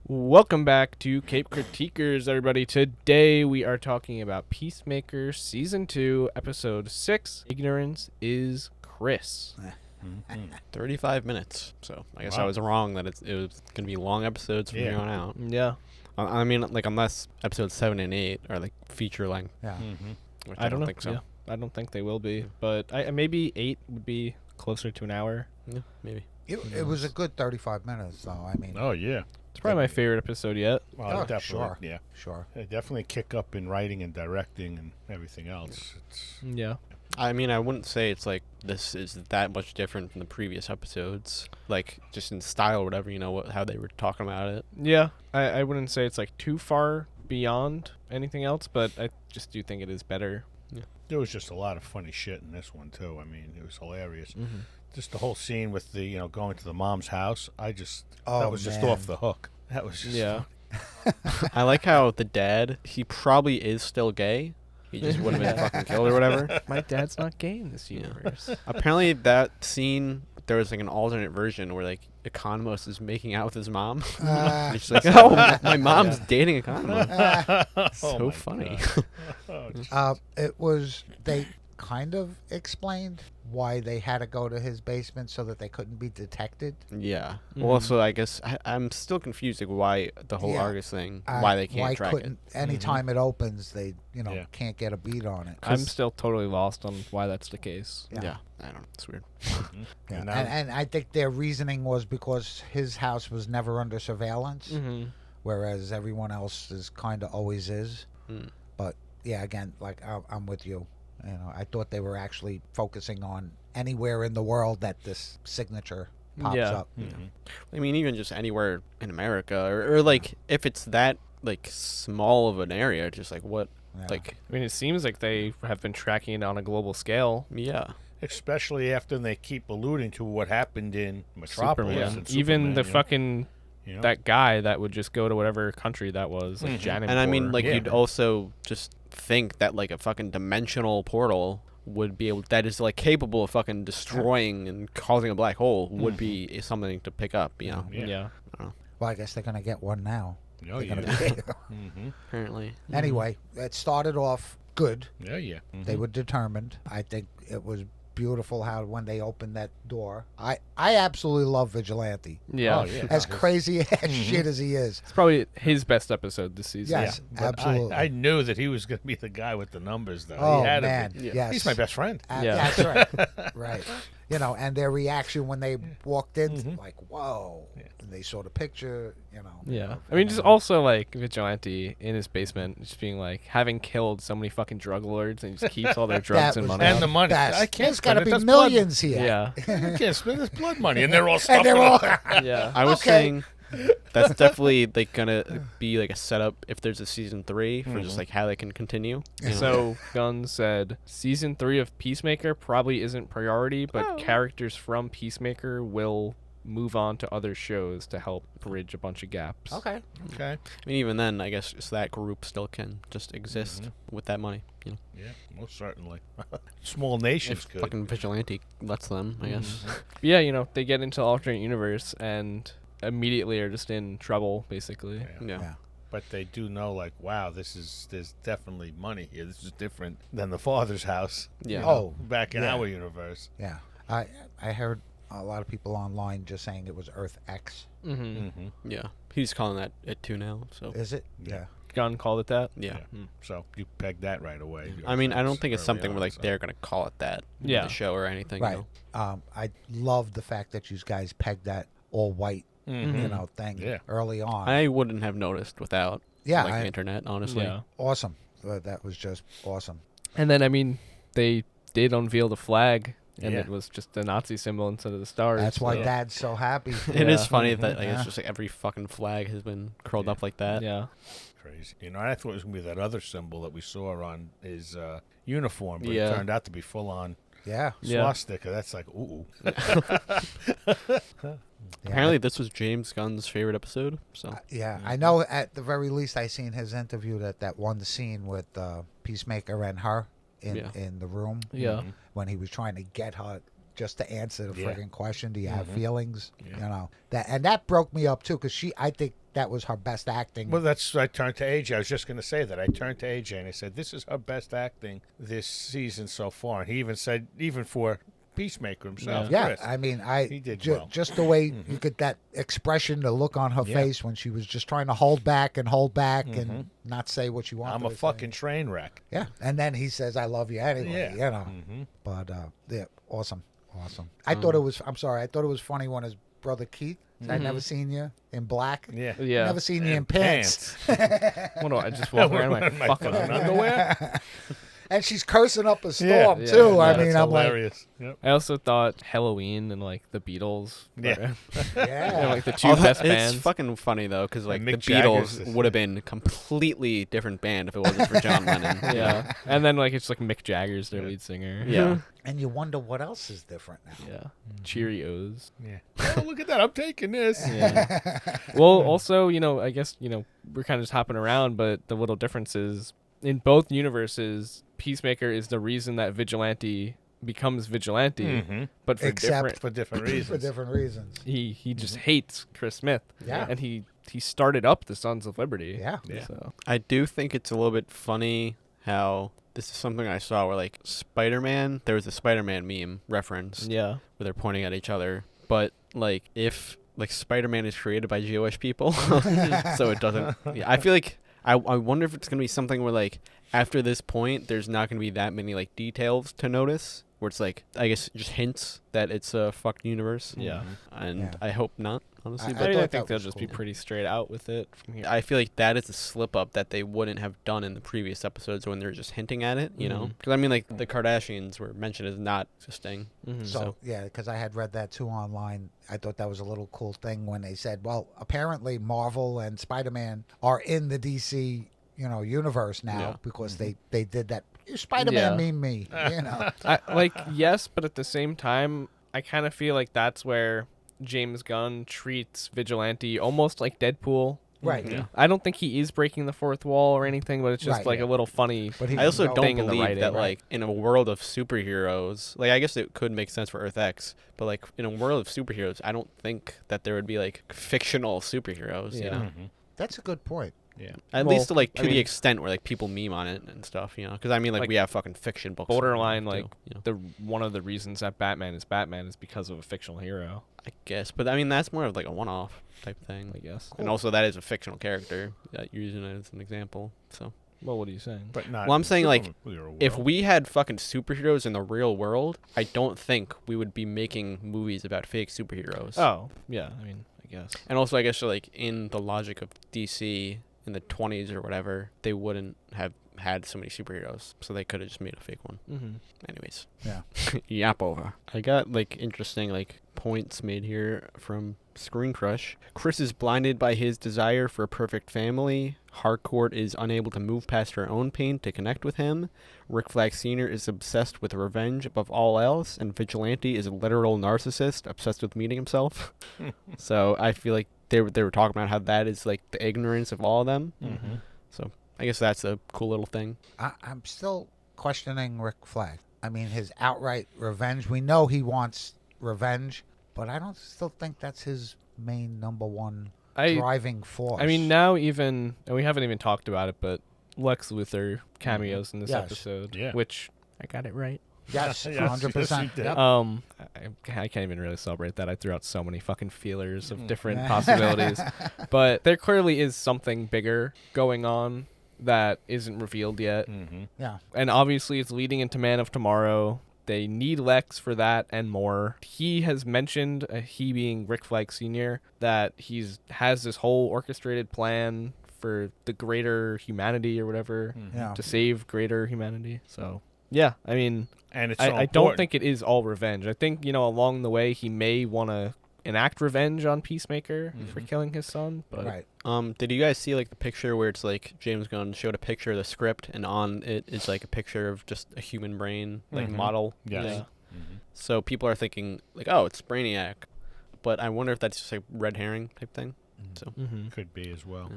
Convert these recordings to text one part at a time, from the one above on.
Welcome back to Cape Critiquers, everybody. Today we are talking about Peacemaker Season 2, Episode 6, Ignorance is Chris. 35 minutes. So I guess I was wrong that it was going to be long episodes from here on out. Yeah. I mean, like, unless episodes 7 and 8 are, like, feature length. Yeah. Which I don't know. think so. Yeah. I don't think they will be. But maybe 8 would be closer to an hour. Yeah, maybe. It was a good 35 minutes, though. I mean, Oh, yeah. It's probably my favorite episode yet. Well, Oh, definitely. sure. Yeah. sure. They definitely kick up in writing and directing and everything else. It's Yeah. I mean, I wouldn't say it's, like, this is that much different from the previous episodes. Like, just in style or whatever, you know, how they were talking about it. Yeah. I wouldn't say it's like too far beyond anything else, but I just do think it is better. there was just a lot of funny shit in this one too. I mean, it was hilarious. Mm-hmm. Just the whole scene with the going to the mom's house. That Oh, was just man. off the hook. That was just Yeah. I like how the dad, he probably is still gay. He just would have been fucking killed or whatever. My dad's not gay in this Yeah. universe. Apparently, that scene, there was like an alternate version where like Economos is making out with his mom. And she's like, "Oh, my mom's dating Economos." So my funny. God. Oh, jeez. It was, they kind of explained why they had to go to his basement so that they couldn't be detected. Yeah. Mhm. Well, also, I guess I'm still confused, like why the whole Yeah. Argus thing, why they can't track it. Anytime it opens, they, Yeah. can't get a beat on it. I'm still totally lost on why that's the case. Yeah. I don't know. It's weird. Yeah. And now- And I think their reasoning was because his house was never under surveillance, Mm-hmm. whereas everyone else's kind of always is. Mm. But yeah, again, like I'm with you. I thought they were actually focusing on anywhere in the world that this signature pops Yeah. up. Mhm. I mean, even just anywhere in America, or like if it's that like small of an area, just like what, Yeah. like I mean, it seems like they have been tracking it on a global scale. yeah. Especially after they keep alluding to what happened in Metropolis. Superman. And Even Superman, the fucking you know? that guy that would just go to whatever country that was, like Mhm. Janet. And I mean, like, Yeah. you'd also just think that, like, a fucking dimensional portal would be able, that is, like, capable of fucking destroying and causing a black hole would be something to pick up, you know? Yeah. Yeah. Well, I guess they're gonna get one now. Oh, They're yeah. gonna be- hmm Apparently. Anyway, it started off good. Yeah, yeah. They were determined. I think it was beautiful how when they opened that door. I absolutely love Vigilante. Yeah. Oh, yeah. As crazy as shit as he is. It's probably his best episode this season. Yes, But absolutely. I knew that he was going to be the guy with the numbers, though. Oh he had man, to be. yes. He's my best friend. Yeah. That's right. Right. And their reaction when they walked in, like, whoa. Yeah. And they saw the picture, Yeah. I mean, just also like Vigilante in his basement, just being like having killed so many fucking drug lords, and he just keeps all their drugs That and was money. And the money. best. I can't There's got to spend it. be That's millions here. Yeah. I can't spend this blood money. And they're all And stuffing they're all. Yeah. I was Okay. saying that's definitely, like, gonna be, like, a setup if there's a season 3 for just, like, how they can continue. you know? So Gunn said season 3 of Peacemaker probably isn't priority, but characters from Peacemaker will move on to other shows to help bridge a bunch of gaps. Okay. Okay. I mean, even then, I guess just that group still can just exist with that money, you know? Yeah, most certainly. Small nations If could. fucking Vigilante lets them, I guess. Yeah, they get into alternate universe and immediately are just in trouble, basically. Yeah. Yeah. Yeah. But they do know, like, wow, there's definitely money here. This is different than the father's house. Yeah. Oh, Back in yeah. our universe. Yeah. I heard a lot of people online just saying it was Earth X. Mm-hmm. Mm-hmm. Yeah. He's calling that it too now, so. Is it? Yeah. Gunn called it that. Yeah. So you pegged that right away. I mean, I don't think it's Early something on, where, like, so. they're going to call it that in Yeah. the show or anything, Right. you know? I love the fact that you guys pegged that all white, Mhm. thing Yeah. early on. I wouldn't have noticed without, yeah. like, the internet, honestly. Yeah. Awesome. That was just awesome. And then, I mean, they did unveil the flag, and Yeah. it was just the Nazi symbol instead of the stars. That's why so- Dad's so happy. It is Yeah. funny that, like, Yeah. it's just, like, every fucking flag has been curled up like that. Yeah. Crazy. I thought it was going to be that other symbol that we saw on his uniform, but Yeah. it turned out to be full on Yeah. Yeah. swastika. That's like, ooh. Apparently, this was James Gunn's favorite episode, so. Yeah, I know. At the very least, I seen his interview that one scene with Peacemaker and her in Yeah. in the room. Yeah. Mhm. When he was trying to get her just to answer the Yeah. friggin' question. Do you have Mhm. feelings? Yeah. You know that broke me up too, because I think that was her best acting. Well, I turned to AJ. I was just going to say that. I turned to AJ and I said, this is her best acting this season so far. And he even said, even for Peacemaker himself, Yeah, Chris. I mean, He did well. just the way you get that expression, the look on her Yeah. face when she was just trying to hold back and not say what she wanted. I'm a to fucking say. train wreck. Yeah, and then he says, "I love you anyway." Yeah. You know, but yeah, awesome. I thought it was. I'm sorry. I thought it was funny when his brother Keith said, "I never seen you in black. Yeah. Yeah. Never seen you in pants." What do I just walk around in my fucking underwear? And she's cursing up a storm Yeah, too. yeah, I That's mean, I'm like, hilarious. Yep. I also thought Halloween and like the Beatles. Yeah. yeah. Like the two Oh, best it's bands. fucking funny though, because like the Mick Jagger's Beatles this- would have been a completely different band if it wasn't for John Lennon. Yeah. And then like it's like Mick Jagger's their lead singer. Yeah. And you wonder what else is different now. Yeah. Cheerios. Yeah. Oh, look at that. I'm taking this. Yeah. Well, also, I guess, we're kind of just hopping around, but the little difference is in both universes, Peacemaker is the reason that Vigilante becomes Vigilante, Mhm. but for Except For different reasons. for different reasons. he just hates Chris Smith. Yeah. And he started up the Sons of Liberty. Yeah. Yeah. So I do think it's a little bit funny how this is something I saw where like Spider-Man, there was a Spider-Man meme reference yeah. where they're pointing at each other, but like if like Spider-Man is created by Jewish people, so it doesn't. Yeah, I feel like I wonder if it's gonna be something where like after this point there's not gonna be that many like details to notice, where it's like I guess just hints that it's a fucked universe. Yeah. And Yeah. I hope not, honestly. I I, But mean, I thought think that they'll was just be cool. pretty straight out with it from here. I feel like that is a slip up that they wouldn't have done in the previous episodes when they're just hinting at it, you know? Mhm. Because I mean, like the Kardashians were mentioned as not existing. Mhm. So yeah, because I had read that too online. I thought that was a little cool thing when they said, well, apparently Marvel and Spider-Man are in the DC, universe now Yeah. because they did that. Spider-Man Yeah. mean me, yes, but at the same time, I kind of feel like that's where James Gunn treats Vigilante almost like Deadpool. Right. Yeah. I don't think he is breaking the fourth wall or anything, but it's just Right, like yeah. a little funny. But he I also can go- don't thing in the believe writing, that, right? like, in a world of superheroes, like, I guess it could make sense for Earth X, but, like, in a world of superheroes, I don't think that there would be, like, fictional superheroes, you Yeah. know? Mhm. That's a good point. Yeah. At Well, least, to, like, I to the mean- extent where, like, people meme on it and stuff, you know? Because, I mean, like, Like, we have fucking fiction books. borderline, too, like, you know? the one of the reasons that Batman is because of a fictional hero, I guess. But, I mean, that's more of, like, a one-off type I thing. guess. And also, that is a fictional character that you're using it as an example, so... Well, what are you saying? But not. Well, I'm saying, like, superhero If world. we had fucking superheroes in the real world, I don't think we would be making movies about fake superheroes. Oh, yeah. I mean, I guess. And also, I guess, like, in the logic of DC in the 20s or whatever, they wouldn't have had so many superheroes, so they could have just made a fake one. Mm-hmm. Anyways. Yeah. Yap over. I got, like, interesting, like, points made here from Screen Crush. Chris is blinded by his desire for a perfect family. Harcourt is unable to move past her own pain to connect with him. Rick Flag Sr. is obsessed with revenge above all else. And Vigilante is a literal narcissist obsessed with meeting himself. So I feel like they were talking about how that is, like, the ignorance of all of them. Mhm. So I guess that's a cool little thing. I'm still questioning Rick Flag. I mean, his outright revenge. We know he wants revenge, but I don't still think that's his main number one driving force. I mean, now even, and we haven't even talked about it, but Lex Luthor cameos in this Yes. episode, Yeah. which I got it right. yes, Yes, 100%. yes, you did. Yep. I can't even really celebrate that. I threw out so many fucking feelers of Mm. different Yeah. possibilities, but there clearly is something bigger going on that isn't revealed yet, Mhm. Yeah. and obviously it's leading into Man of Tomorrow. They need Lex for that and more. He has mentioned, he being Rick Flag Sr., that has this whole orchestrated plan for the greater humanity or whatever, Mhm. Yeah. to save greater humanity. So, yeah, I mean, And it's so I don't important. think it is all revenge. I think, along the way he may want to enact revenge on Peacemaker for Mhm. killing his son. But Right. Did you guys see, like, the picture where it's, like, James Gunn showed a picture of the script, and on it is, like, a picture of just a human brain, like, Mhm. model? Yes. Yeah. Mhm. So people are thinking, like, oh, it's Brainiac. But I wonder if that's just a red herring type thing. So Could be as well.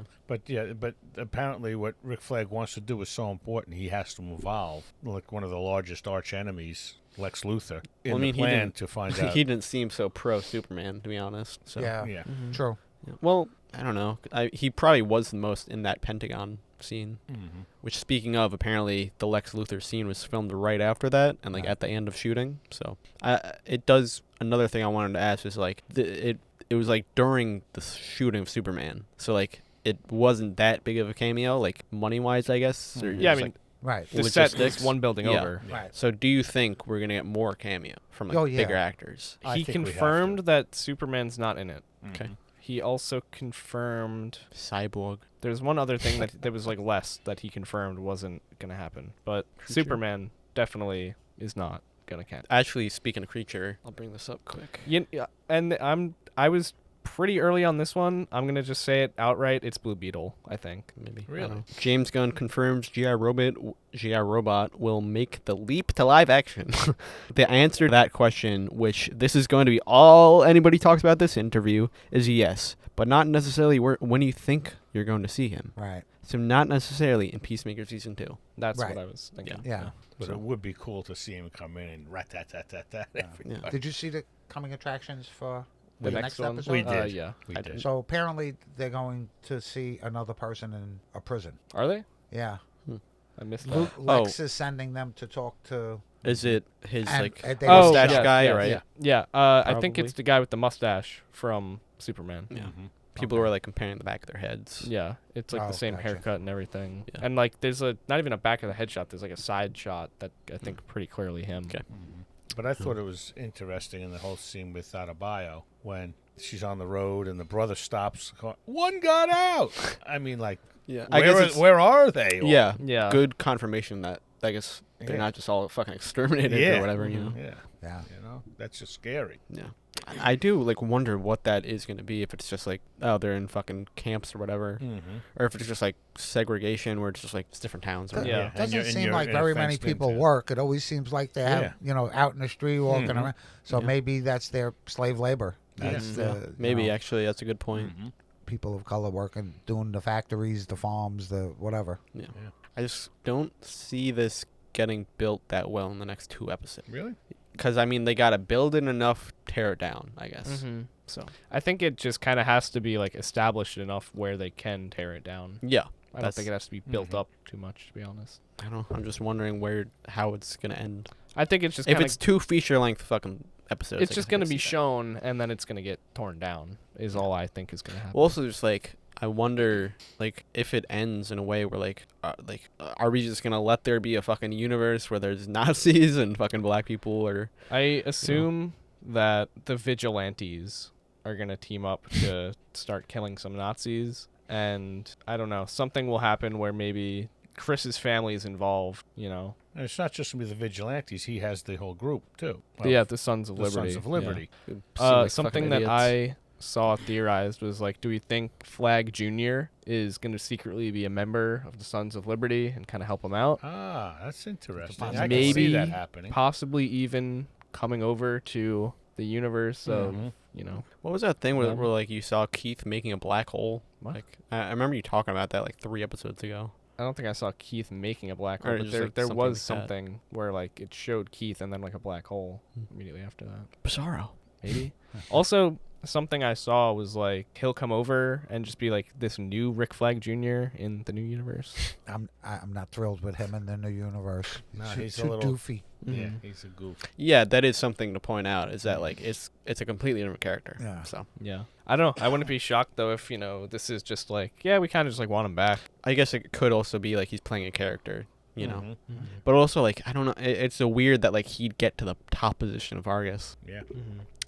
Yeah. But apparently what Rick Flag wants to do is so important, he has to evolve. Like one of the largest arch enemies, Lex Luthor, in the plan to find out. He didn't seem so pro Superman, to be honest. So. Yeah. True. Yeah. Well, I don't know. He probably was the most in that Pentagon scene. Which, speaking of, apparently the Lex Luthor scene was filmed right after that, and like at the end of shooting. So, it does. Another thing I wanted to ask is like it was like during the shooting of Superman. So like it wasn't that big of a cameo, like money wise, I guess. Or Yeah, I mean, like, Right. the set logistics. is one building over. Right. So do you think we're gonna get more cameo from like bigger actors? I He think we have confirmed that Superman's not in it. Okay. He also confirmed Cyborg. there's one other thing that was like less that he confirmed wasn't gonna happen, but Superman definitely is not gonna count. Actually, speaking of creature, I'll bring this up quick. Yeah, and I was pretty early on this one. I'm gonna just say it outright. It's Blue Beetle, I think. Maybe. I Really? don't know. James Gunn confirms GI Robot will make the leap to live action. The answer to that question, which this is going to be all anybody talks about this interview, is yes, but not necessarily when you think you're going to see him. Right. So not necessarily in Peacemaker season 2. That's Right. what I was thinking. Yeah. But it would be cool to see him come in and rat-tat-tat-tat-tat. everybody. Did you see the coming attractions for The the next next one? episode? We did. Yeah. We I did. did. So apparently they're going to see another person in a prison. Are they? Yeah. I missed Luke, that. Lex is sending them to talk to. Is it his And, like they Oh, mustache yeah, guy, yeah, right? Yeah. I think Probably. it's the guy with the mustache from Superman. Yeah. Mhm. People were like comparing the back of their heads. Yeah, it's like Oh, the same gotcha. haircut and everything. Yeah. And like there's not even a back of the headshot, there's like a side shot that I think pretty clearly him. Okay. But I thought it was interesting in the whole scene with Adebayo when she's on the road and the brother stops. One got out. I mean, like, Yeah. I guess it's, where are they? Or- yeah. Yeah. Good confirmation that I guess they're Yeah. not just all fucking exterminated Yeah. or whatever, you know. Yeah. Yeah. You know, that's just scary. Yeah. I do like wonder what that is going to be, if it's just like, oh, they're in fucking camps or whatever, or if it's just like segregation where it's just like it's different towns. Or Th- Yeah. And Doesn't you're- and seem you're like in a very many fenced-in people town. work. It always seems like they have, Yeah. out in the street walking Mhm. around. So Yeah. maybe that's their slave labor. That's Yeah. the, Maybe you know, actually that's a good point. people of color working, doing the factories, the farms, the whatever. Yeah. Yeah. I just don't see this getting built that well in the next 2 episodes. Really? Because I mean, they gotta build it enough, tear it down, I guess. So I think it just kind of has to be like established enough where they can tear it down. yeah, I don't think it has to be built up too much, to be honest. I don't know. I'm just wondering how it's gonna end. I think it's just If kinda, it's 2 feature-length fucking episodes, it's I just can gonna see be that. shown and then it's gonna get torn down. Is all I think is gonna happen. Well, also just like I wonder, like if it ends in a way where are we just gonna let there be a fucking universe where there's Nazis and fucking black people, or I assume that the vigilantes are going to team up to start killing some Nazis. And I don't know, something will happen where maybe Chris's family is involved, you know. And it's not just with the vigilantes. He has the whole group, too. Yeah, the Sons of The Liberty. Sons of Liberty. seem like Something fucking that idiots. I saw theorized was like, do we think Flag Jr. is going to secretly be a member of the Sons of Liberty and kind of help them out? Ah, that's interesting. I possibility. can see Maybe that happening. Possibly even coming over to the universe of, you know. What was that thing where, Um, where like you saw Keith making a black hole? What? Like I remember you talking about that like 3 episodes ago. I don't think I saw Keith making a black Or hole, but just, there, like, there something was like that. something where like it showed Keith and then like a black hole immediately after that. Bizarro. Maybe. Also, something I saw was like he'll come over and just be like this new Rick Flag Jr. in the new universe. I'm not thrilled with him in the new universe. No, too, he's a too little- doofy. Yeah, he's a goof. Yeah, that is something to point out. Is that like it's a completely different character. Yeah. So Yeah. I don't know. I wouldn't be shocked though if, you know, this is just like, yeah, we kind of just like want him back. I guess it could also be like he's playing a character, you know. Mhm. But also like I don't know. It's so weird that like he'd get to the top position of Argus. Yeah.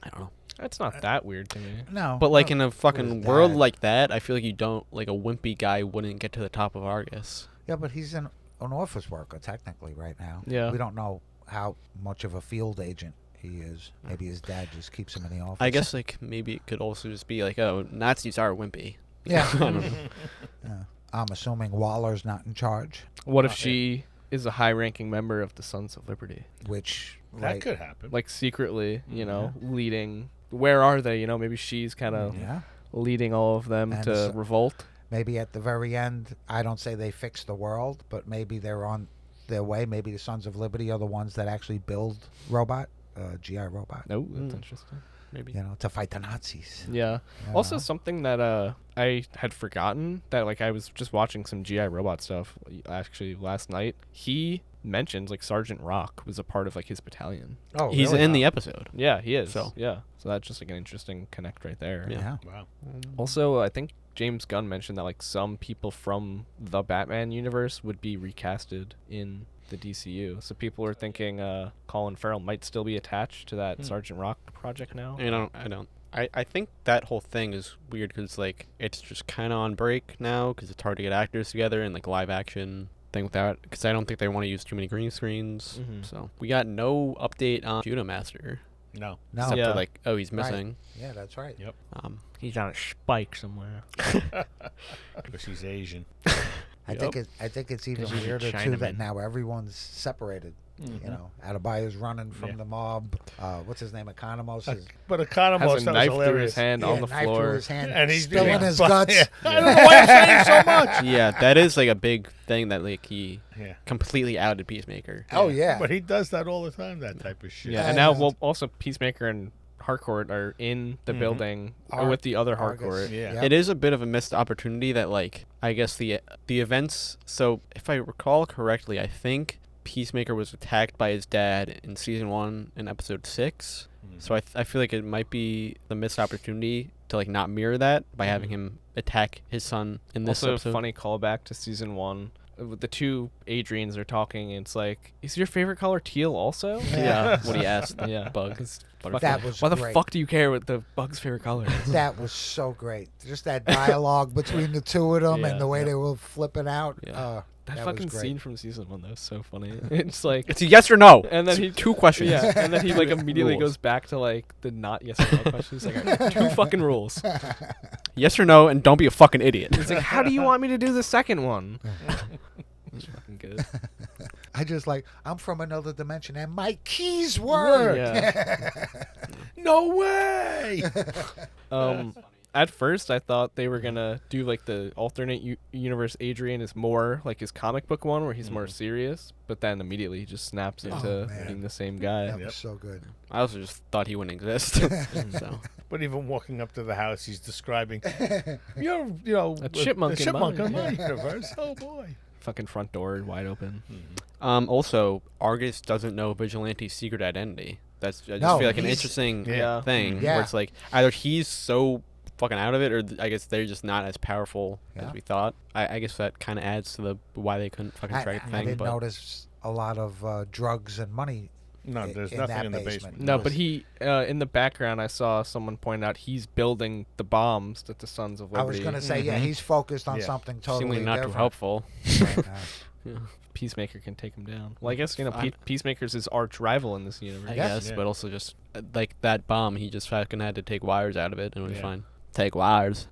I don't know. That's not that weird to me. No. But like no, in a with fucking his world dad. like that, I feel like you don't like a wimpy guy wouldn't get to the top of Argus. Yeah, but he's an office worker technically right now. Yeah. We don't know how much of a field agent he is. Maybe his dad just keeps him in the office. I guess like maybe it could also just be like, oh, Nazis are wimpy. Yeah. I don't know. Yeah. I'm assuming Waller's not in charge, What if she is a high-ranking member of the Sons of Liberty? which That could happen. Like secretly, you know, leading. Where are they? You know, maybe she's kind of yeah. leading all of them And to so- revolt. Maybe at the very end, I don't say they fix the world, but maybe they're on their way. Maybe the Sons of Liberty are the ones that actually build GI robot, No, that's interesting. Maybe. to fight the Nazis. Yeah. You Also, know? something that I had forgotten that like I was just watching some GI robot stuff actually last night. He mentioned like Sergeant Rock was a part of like his battalion. Oh, He's really? in the episode. Yeah, he is. So. Yeah. So that's just like an interesting connect right there. Yeah. Wow. Also, I think James Gunn mentioned that like some people from the Batman universe would be recasted in the DCU. So people are thinking Colin Farrell might still be attached to that Sergeant Rock project now. I think that whole thing is weird because like it's just kind of on break now because it's hard to get actors together and like live action thing with that because I don't think they want to use too many green screens. So we got no update on Judo Master No. No. except Yeah. for like he's Right. missing. Yeah, that's right. Yep. He's on a spike somewhere. Because he's Asian. I think it's even 'Cause he's a weirder too that Chinaman. now everyone's separated. You know, Adebayo's running from Yeah. the mob. What's his name? Economos is But Has Economos, a that knife was through hilarious. his hand on the knife through floor. his hand, And he's spilling being his fun- guts. Yeah. I don't know why I'm saying so much. Yeah, that is like a big thing that like he Yeah. completely outed Peacemaker. Oh yeah. But he does that all the time, that type of shit. Yeah, Yeah, and now yeah. well, also Peacemaker and Harcourt are in the building Ar- with the other Argus. Harcourt. Yeah. Yep. It is a bit of a missed opportunity that like I guess the events. So if I recall correctly, I think Peacemaker was attacked by his dad in season 1 in episode 6. So I feel like it might be the missed opportunity to like not mirror that by having him attack his son in this Also, episode. funny callback to season 1. The two Adrians are talking. And it's like, is your favorite color teal also? Yeah, what he asked. Yeah, Bug. It's That was why the great. fuck do you care what the bug's favorite color is? That was so great. Just that dialogue between the two of them Yeah. and the way they were flipping out. Yeah. That was fucking great. scene from season 1 though is so funny. It's like, It's a yes or no. and then It's he 2 questions. yeah, and then he like immediately Rules. goes back to like the not yes or no questions. He's like, all right, 2 fucking rules. Yes or no, and don't be a fucking idiot. It's like, how do you want me to do the second one? It's fucking good. I just like, I'm from another dimension and my keys work. Yeah. No way! At first, I thought they were gonna do like the alternate universe. Adrian is more like his comic book one, where he's more serious. But then immediately he just snaps into man. being the same guy. That Yep. was so good. I also just thought he wouldn't exist. So But even walking up to the house, he's describing, you're, A chipmunk in chipmunk mine. in my universe. Oh, boy. Fucking front door wide open. also, Argus doesn't know Vigilante's secret identity. I just No, feel like an he's- interesting Yeah. thing Yeah. where it's like either he's so fucking out of it, or I guess they're just not as powerful Yeah. as we thought. I guess that kind of adds to the why they couldn't fucking track the I thing. didn't But notice a lot of drugs and money. No, there's in nothing that in the basement. basement. No, was- but he in the background, I saw someone point out he's building the bombs that the Sons of I Liberty. was going to say, yeah, he's focused on Yeah. something totally seemingly not different. too helpful. Yeah. Peacemaker can take him down. Well, I guess Fine. Peacemaker's his arch rival in this universe. I Yes. guess, Yeah. but also just like that bomb, he just fucking had to take wires out of it, and it was Yeah. fine. Take wires.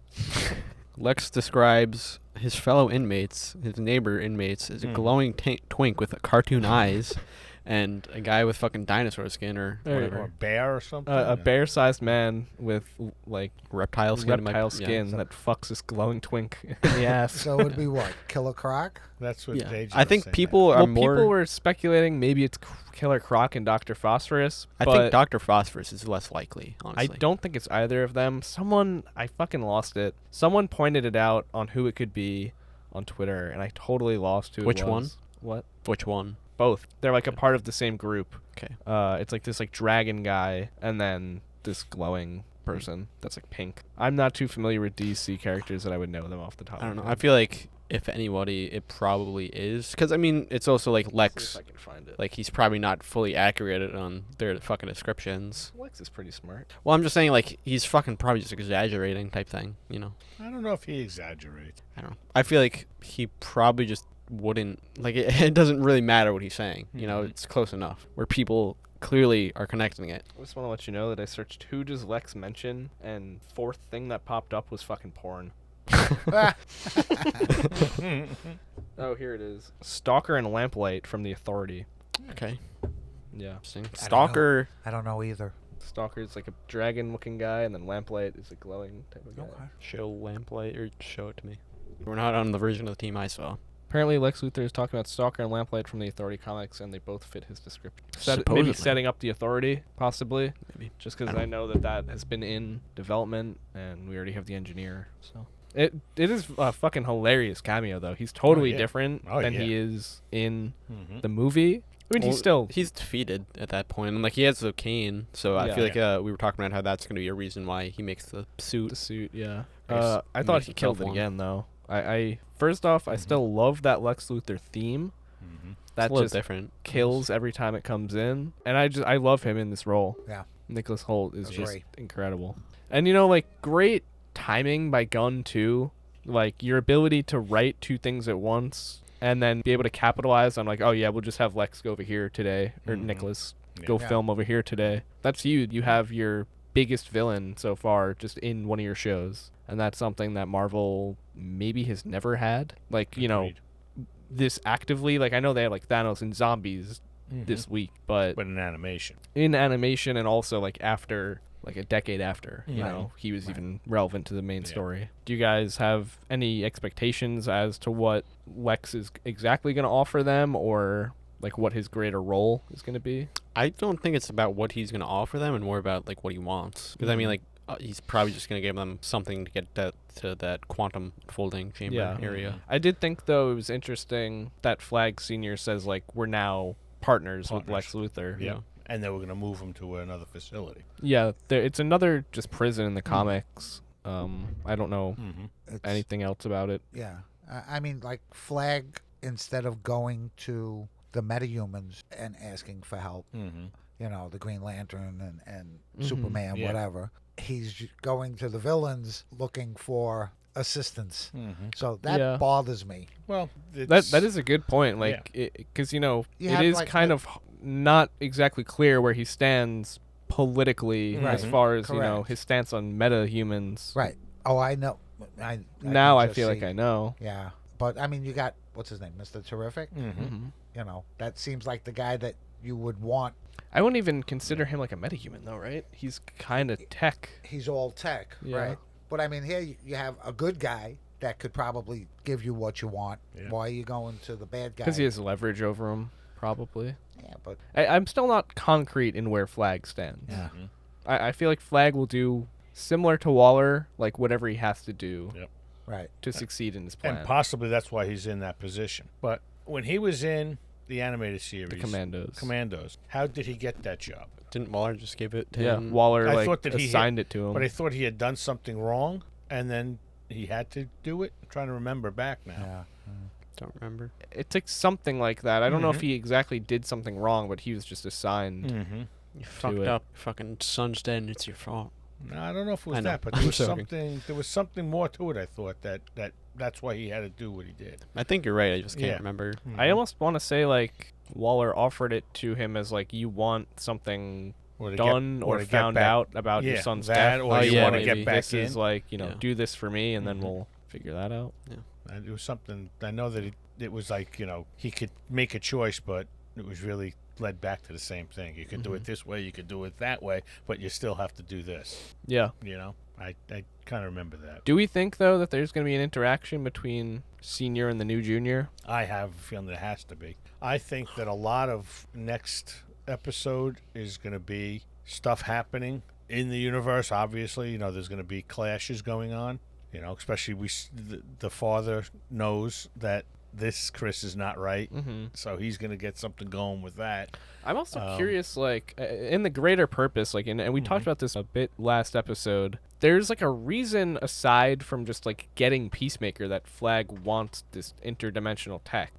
Lex describes his fellow inmates, his neighbor inmates, as a glowing twink with cartoon eyes, and a guy with fucking dinosaur skin or Or- whatever. Or a bear or something. A bear-sized man with like reptile skin. reptile skin that fucks this glowing twink in the ass. So it would be what? Killer Croc? That's what Yeah. they I think people are Well, more. people were speculating maybe it's Killer Croc and Dr. Phosphorus. I but think Dr. Phosphorus is less likely, I honestly. don't think it's either of them. I fucking lost it. Someone pointed it out on who it could be on Twitter, and I totally lost who Which it one? was. What? Which one? Both. They're like a part of the same group. Okay. It's like this like dragon guy, and then this glowing person that's like pink. I'm not too familiar with DC characters that I would know them off the top. I don't know. of my I head. feel like if anybody, it probably is. Because, I mean, it's also like See Lex. if I can find it. Like, he's probably not fully accurate on their fucking descriptions. Lex is pretty smart. Well, I'm just saying, like, he's fucking probably just exaggerating type thing, you know? I don't know if he exaggerates. I don't know. I feel like he probably just wouldn't, like, it doesn't really matter what he's saying. You know, it's close enough. Where people clearly are connecting it. I just want to let you know that I searched who does Lex mention, and fourth thing that popped up was fucking porn. Oh, here it is. Stalker and Lamplight from The Authority. Okay. Yeah. Interesting. know. Stalker. I don't know either. Stalker's like a dragon-looking guy, and then Lamplight is a glowing type of guy. Okay. Show Lamplight or show it to me. We're not on the version of the team I saw. Apparently, Lex Luthor is talking about Stalker and Lamplight from the Authority comics, and they both fit his description. Maybe Supposedly. setting up the Authority, possibly. Maybe. Just because I I don't know that has been in development, and we already have the engineer. So it is a fucking hilarious cameo, though. He's totally yeah. different Oh, than yeah. he is in Mhm. the movie. I mean, Well, he's defeated at that point, and like he has the cane, so I Yeah. feel like we were talking about how that's gonna be a reason why he makes the suit. the suit, yeah. Makes- I thought makes he himself killed it one. again, though. I first off, I still love that Lex Luthor theme. Mhm. That It's a little just different. kills every time it comes in, and I love him in this role. Yeah. Nicholas Hoult is Agree. just incredible, and like great timing by Gunn too. Like your ability to write two things at once and then be able to capitalize on like, oh yeah, we'll just have Lex go over here today, or Mhm. Nicholas Yeah. go Yeah. film over here today. That's huge. You have your biggest villain so far just in one of your shows, and that's something that Marvel maybe has never had. Like Agreed. this actively. Like I know they had like Thanos and zombies this week, but But in animation. in animation and also like after like a decade after Right. he was Right. even relevant to the main Yeah. story. Do you guys have any expectations as to what Lex is exactly going to offer them, or like what his greater role is going to be? I don't think it's about what he's gonna offer them, and more about like what he wants. Because I mean, like he's probably just gonna give them something to get to that quantum folding chamber area. I did think though it was interesting that Flag Senior says like we're now partners with Lex Luthor. Yeah. And they were going to move him to another facility. Yeah, it's another just prison in the comics. I don't know It's, anything else about it. Yeah. I mean, like, Flag, instead of going to the metahumans and asking for help, the Green Lantern and Superman, Yeah. whatever, he's going to the villains looking for assistance. So that Yeah. bothers me. Well, That is a good point. Like, because You it have, is like, kind the- of not exactly clear where he stands politically as Right. far as Correct. his stance on metahumans. Right. Oh, I know. I Now can I just feel like see- I know. Yeah. But, I mean, you got, what's his name, Mr. Terrific? Mhm. That seems like the guy that you would want. I wouldn't even consider him like a metahuman though, right? He's kind of tech. He's all tech, Yeah. right? But, I mean, here you have a good guy that could probably give you what you want. Yeah. Why are you going to the bad guy? Because he has leverage over him, probably. Yeah, but I'm still not concrete in where Flag stands. yeah. I feel like Flag will do similar to Waller, like whatever he has to do Yep. Right. to succeed in his plan. And possibly that's why he's in that position. But when he was in the animated series, The Commandos. how did he get that job? Didn't Waller just give it to Yeah, him? Waller I thought that he assigned it to him. But I thought he had done something wrong, and then he had to do it. I'm trying to remember back now. Yeah. Don't remember. It took something like that. I don't know if Mhm. he exactly did something wrong, but he was just assigned. Mm-hmm. You fucked it. up. Fucking son's dead, and it's your fault. No, I don't know if it was I know. that, but I'm there was joking. something. There was something more to it. I thought that's why he had to do what he did. I think you're right. I just can't Yeah. remember. I almost want to say like Waller offered it to him as like you want something Or to done get, or to get found back- out about your Yeah, son's that, death. or Oh, you yeah, want to maybe. get back This in. is like Yeah. do this for me, and then Mhm. we'll figure that out. It was something. I know that it was like he could make a choice, but it was really led back to the same thing. You could do it this way, you could do it that way, but you still have to do this. Yeah. I kind of remember that. Do we think though that there's going to be an interaction between Senior and the new Junior? I have a feeling there has to be. I think that a lot of next episode is going to be stuff happening in the universe. Obviously, there's going to be clashes going on. Especially the father knows that this Chris is not right, so he's going to get something going with that. I'm also curious, like, in the greater purpose, like, and we talked about this a bit last episode, there's, like, a reason aside from just, like, getting Peacemaker that Flag wants this interdimensional tech.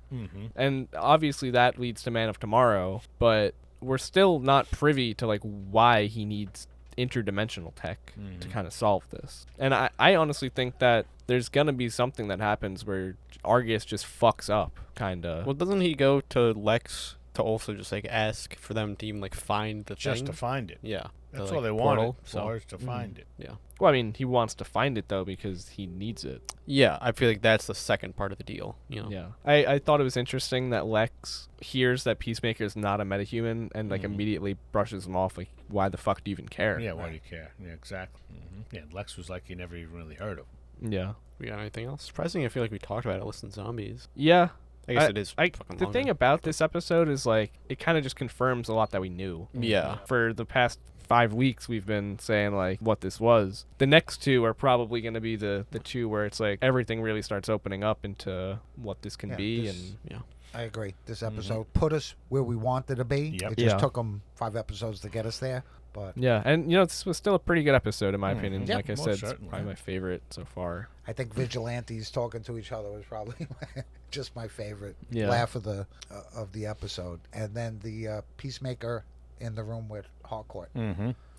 And obviously that leads to Man of Tomorrow, but we're still not privy to, like, why he needs interdimensional tech to kind of solve this. And I honestly think that there's going to be something that happens where Argus just fucks up, kind of. Well, doesn't he go to Lex to also just like ask for them to even like find the Just thing? to find it. Yeah. That's the, all they portal, wanted for is to find it. Yeah. Well, I mean, he wants to find it, though, because he needs it. Yeah, I feel like that's the second part of the deal. Yeah. I thought it was interesting that Lex hears that Peacemaker is not a metahuman and, like, immediately brushes him off. Like, why the fuck do you even care? Yeah, why do you care? Yeah, exactly. Yeah, Lex was like you never even really heard of. Yeah. We got anything else? Surprisingly, I feel like we talked about it less than zombies. Yeah. I guess it is fucking The longer. thing about this episode is like it kind of just confirms a lot that we knew. Yeah. For the past 5 weeks, we've been saying like what this was. The next two are probably going to be the two where it's like everything really starts opening up into what this can be. This- And Yeah. I agree. This episode put us where we wanted to be. Yep. It just Yeah. took them 5 episodes to get us there. But yeah, and this was still a pretty good episode in my opinion. Yeah, like I most said, it's certainly. probably my favorite so far. I think vigilantes talking to each other was probably just my favorite Yeah. laugh of the episode. And then the Peacemaker in the room with Harcourt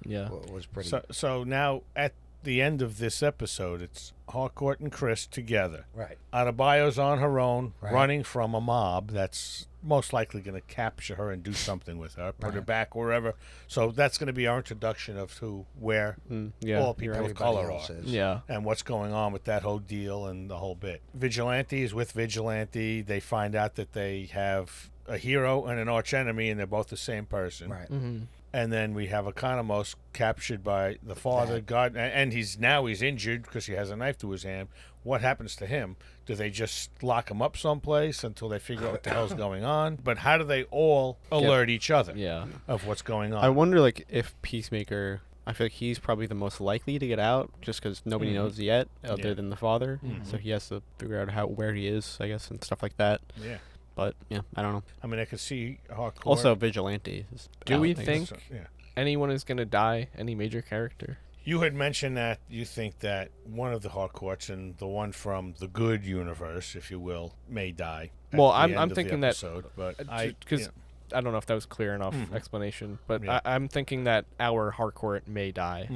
Yeah. was pretty. So now at the end of this episode, it's Harcourt and Chris together. Right. Adebayo's on her own, Right. running from a mob that's most likely going to capture her and do something with her, put her Right. back wherever. So that's going to be our introduction of where Yeah. all people of Everybody color else are. is. Yeah. And what's going on with that whole deal and the whole bit. Vigilante is with Vigilante. They find out that they have a hero and an archenemy, and they're both the same person. Right. Mm-hmm. And then we have Economos captured by the father, Dad. and he's injured because he has a knife to his hand. What happens to him? Do they just lock him up someplace until they figure out what the hell's going on? But how do they all alert each other Yeah. of what's going on? I wonder, like, if Peacemaker. I feel like he's probably the most likely to get out, just because nobody knows yet, other Yeah. than the father. So he has to figure out where he is, I guess, and stuff like that. Yeah. But yeah, I don't know. I mean, I could see Harcourt. Also, Vigilante. Do we out, I think guess. Yeah. anyone is going to die? Any major character? You had mentioned that you think that one of the Harcourts and the one from the good universe, if you will, may die. at Well, the I'm end of the thinking that- episode, but Because I don't know if that was clear enough explanation, but Yeah. I'm thinking that our Harcourt may die,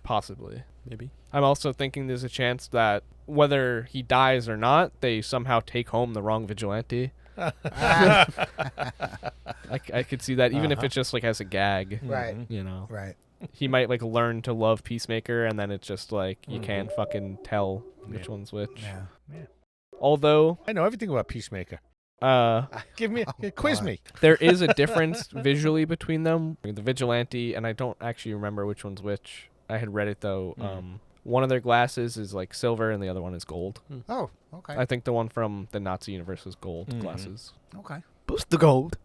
possibly. maybe. I'm also thinking there's a chance that whether he dies or not, they somehow take home the wrong vigilante. I could see that, even if it's just like as a gag. Right. You know, Right. he might like learn to love Peacemaker, and then it's just like you can't fucking tell which one's which. Yeah. Although, I know everything about Peacemaker. Give me, quiz God. me. there is a difference visually between them. The vigilante, and I don't actually remember which one's which. I had read it though. One of their glasses is like silver, and the other one is gold. Oh, okay. I think the one from the Nazi universe was gold glasses. Okay. Boost the gold.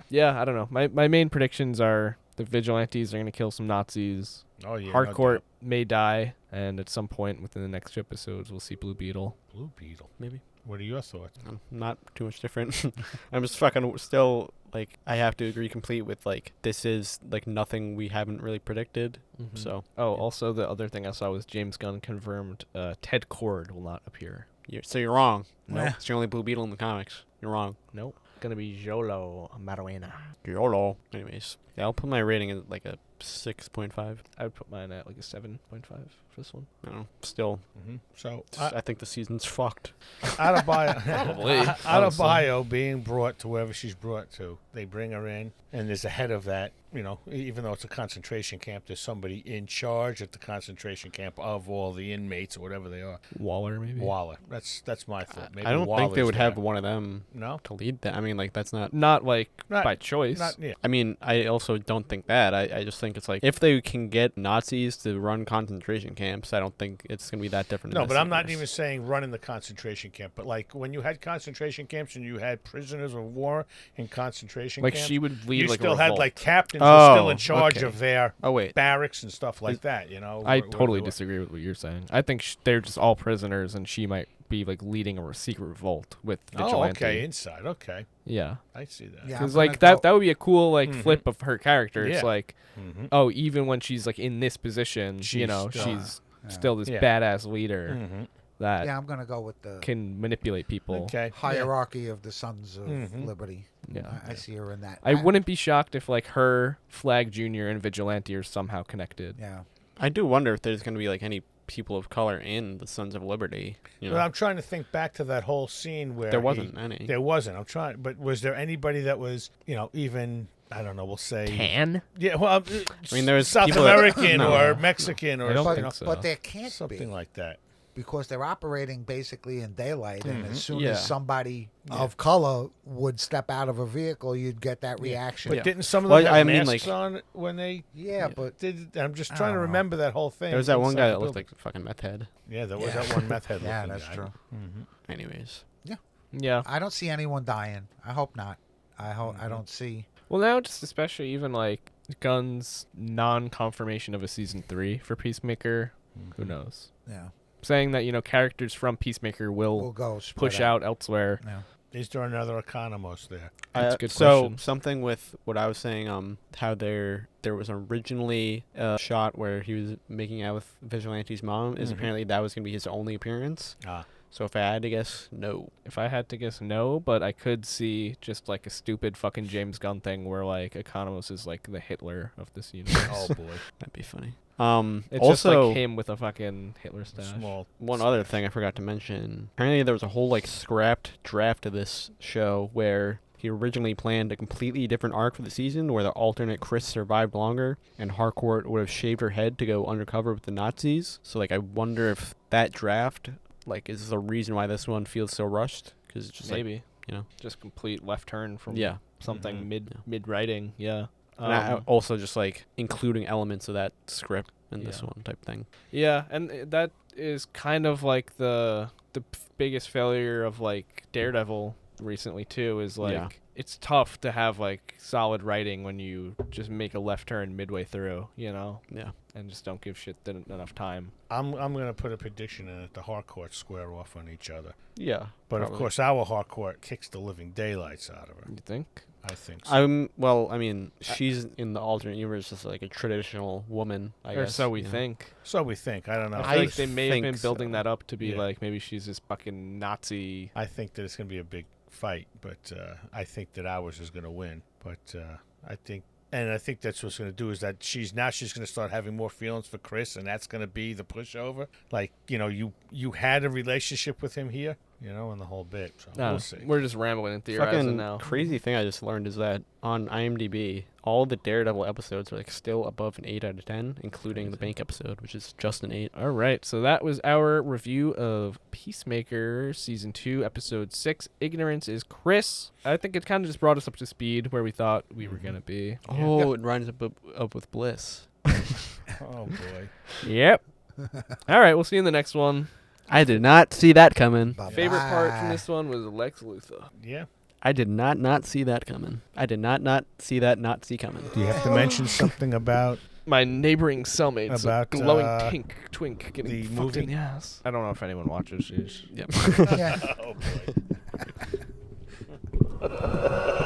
Yeah, I don't know. My main predictions are the vigilantes are going to kill some Nazis. Oh yeah. Harcourt may die, and at some point within the next 2 episodes, we'll see Blue Beetle. Blue Beetle. Maybe. What are your thoughts? Not too much different. I'm just fucking still, like, I have to agree complete with, like, this is, like, nothing we haven't really predicted. So. Oh, also the other thing I saw was James Gunn confirmed Ted Kord will not appear. You're wrong. No. It's the only Blue Beetle in the comics. You're wrong. Nope. Gonna be Jolo Maruena. YOLO. Anyways. Yeah, I'll put my rating at, like, a 6.5. I would put mine at like a 7.5 for this one. I don't know. Still, So I think the season's fucked. Adebayo, Probably, Adebayo being brought to wherever she's brought to, they bring her in, and there's a head of that. You know, even though it's a concentration camp, there's somebody in charge at the concentration camp of all the inmates or whatever they are. Waller, maybe. Waller. That's my thought. Maybe I don't think they Waller's would there. have one of them No. to lead that. I mean, like, that's not. Not like Not- by choice. Not yeah. I mean, I also don't think that. I just think it's like, if they can get Nazis to run concentration camps, I don't think it's going to be that different. in No, this but I'm not universe. even saying running the concentration camp. But like when you had concentration camps and you had prisoners of war in concentration like camps, she would lead you like still a had revolt. like captains who were still Oh, in charge okay. of their Oh, wait. barracks and stuff like that. You know, I where totally they were. disagree with what you're saying. I think they're just all prisoners, and she might be like leading a secret revolt with Oh, vigilante. okay, inside. Okay, Yeah, I see that. Yeah. because I'm like gonna that would be a cool like Mhm. flip of her character. It's Yeah. like, Mhm. oh, even when she's like in this position, She's you know, still- she's Yeah. still this Yeah. badass leader Mhm. that Yeah, I'm gonna go with the can manipulate people. Okay. hierarchy of the Sons of Mhm. Liberty. Yeah. I see her in that. I wouldn't be shocked if like her, Flag Jr., and Vigilante are somehow connected. Yeah. I do wonder if there's going to be, like, any people of color in the Sons of Liberty. You know, But I'm trying to think back to that whole scene where there wasn't any. There wasn't. I'm trying, but was there anybody that was, you know, even I don't know. We'll say Tan? Yeah, well, I mean, there was South people that- American No. or Mexican or I don't you think know, so. But there can't something be. like that. because they're operating basically in daylight, and as soon Yeah. as somebody of color would step out of a vehicle, you'd get that reaction. But didn't some of Well, them have I mean, masks like- on when they Yeah, but I'm just I trying to don't know. remember that whole thing. There was that one inside guy the that looked building. like a fucking meth head. Yeah, there was Yeah. that one meth head yeah, looking that's guy. true. Anyways. Yeah. I don't see anyone dying. I hope not. I hope I don't see. Well, now just especially even like Gunn's non-confirmation of a season 3 for Peacemaker. Who knows? Yeah, Saying that characters from Peacemaker we'll will go spread push out elsewhere. Yeah. Is there another Economos there? That's a good so question. something with what I was saying, how there was originally a shot where he was making out with Vigilante's mom, is apparently that was gonna be his only appearance. So if I had to guess, no. If I had to guess, no, but I could see just like a stupid fucking James Gunn thing where like Economos is like the Hitler of this universe. Oh boy, That'd be funny. It's also, just like him with a fucking Hitler stash. small. one other thing I forgot to mention. Apparently there was a whole like scrapped draft of this show where he originally planned a completely different arc for the season where the alternate Chris survived longer and Harcourt would have shaved her head to go undercover with the Nazis. So like I wonder if that draft like is the reason why this one feels so rushed, because it's just Maybe like, just complete left turn from yeah. something Mhm. mid writing. Yeah. And I also just like including elements of that script in this Yeah. one type thing. Yeah, and that is kind of like the biggest failure of like Daredevil recently too, is like Yeah. it's tough to have like solid writing when you just make a left turn midway through, Yeah. and just don't give shit enough time. I'm gonna put a prediction in that the Harcourt square off on each other. Yeah. But probably. of course, our Harcourt kicks the living daylights out of her. You think? I think so. Well, I mean, she's in the alternate universe just like a traditional woman, I Or guess. so we you know. think. So we think. I don't know. I I feel like they may have think been building so. that up to be Yeah. like maybe she's this fucking Nazi. I think that it's going to be a big fight, but I think that ours is going to win. But I think that's what's going to do is that she's going to start having more feelings for Chris, and that's going to be the pushover. Like, you had a relationship with him here, and the whole bit. So we'll see. We're just rambling and theorizing Fucking now. crazy thing I just learned is that on IMDb, all the Daredevil episodes are like still above an 8 out of 10, including the bank episode, which is just an 8. All right, so that was our review of Peacemaker Season 2, Episode 6, Ignorance is Chris. I think it kind of just brought us up to speed where we thought we were going to be. Oh, it rhymes up with Bliss. Oh, boy. Yep. All right, we'll see you in the next one. I did not see that coming. Bye-bye. Favorite part from this one was Lex Luthor. Yeah. I did not see that coming. I did not see that Nazi coming. Do you have to mention something about My neighboring cellmates, About, glowing twink getting the fucked movie? in the ass. I don't know if anyone watches these. Yep. Yeah. Oh, boy.